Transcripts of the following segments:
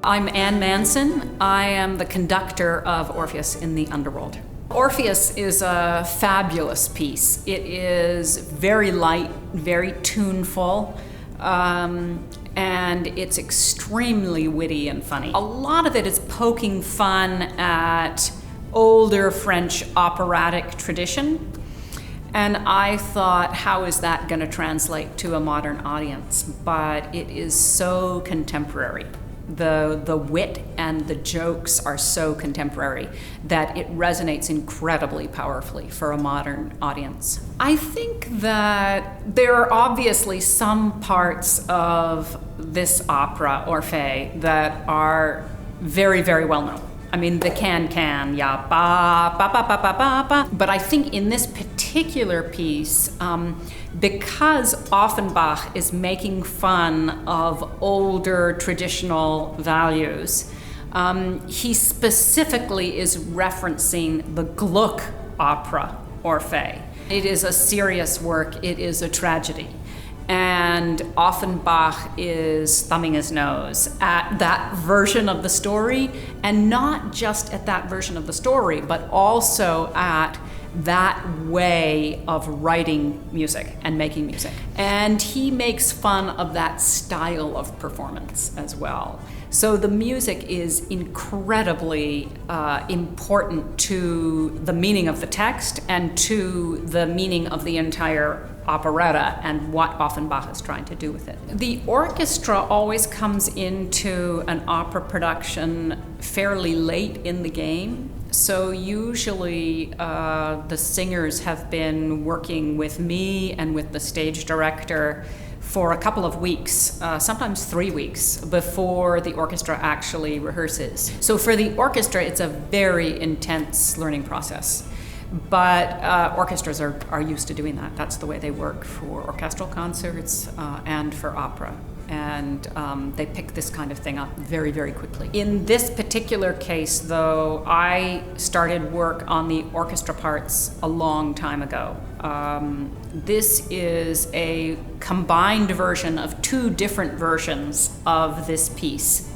I'm Anne Manson. I am the conductor of Orpheus in the Underworld. Orpheus is a fabulous piece. It is very light, very tuneful, and it's extremely witty and funny. A lot of it is poking fun at older French operatic tradition. And I thought, how is that going to translate to a modern audience? But it is so contemporary. The wit and the jokes are so contemporary that it resonates incredibly powerfully for a modern audience. I think that there are obviously some parts of this opera, Orphée, that are very, very well known. I mean, the can, ya, ba, ba, ba, ba, ba, ba, ba. But I think in this particular piece, because Offenbach is making fun of older traditional values, he specifically is referencing the Gluck opera, Orphée. It is a serious work, it is a tragedy. And Offenbach is thumbing his nose at that version of the story, and not just at that version of the story, but also at that way of writing music and making music. And he makes fun of that style of performance as well. So the music is incredibly important to the meaning of the text and to the meaning of the entire operetta and what Offenbach is trying to do with it. The orchestra always comes into an opera production fairly late in the game. So usually the singers have been working with me and with the stage director for a couple of weeks, sometimes 3 weeks, before the orchestra actually rehearses. So for the orchestra, it's a very intense learning process. But orchestras are used to doing that. That's the way they work for orchestral concerts and for opera. And they pick this kind of thing up very, very quickly. In this particular case, though, I started work on the orchestra parts a long time ago. This is a combined version of 2 different versions of this piece.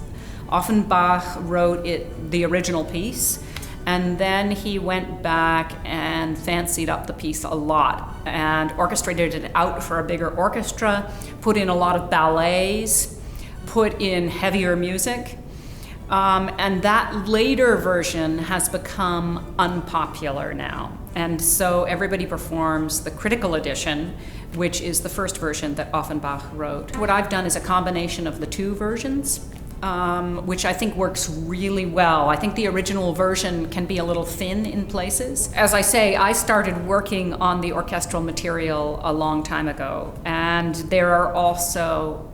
Offenbach wrote the original piece, and then he went back and fancied up the piece a lot and orchestrated it out for a bigger orchestra, put in a lot of ballets, put in heavier music. And that later version has become unpopular now. And so everybody performs the critical edition, which is the first version that Offenbach wrote. What I've done is a combination of the 2 versions. Which I think works really well. I think the original version can be a little thin in places. As I say, I started working on the orchestral material a long time ago, and there are also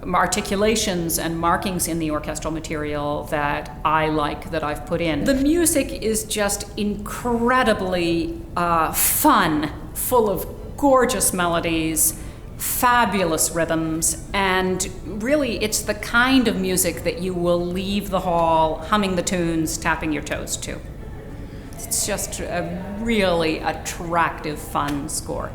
articulations and markings in the orchestral material that I like, that I've put in. The music is just incredibly fun, full of gorgeous melodies, fabulous rhythms, and really it's the kind of music that you will leave the hall humming the tunes, tapping your toes to. It's just a really attractive, fun score.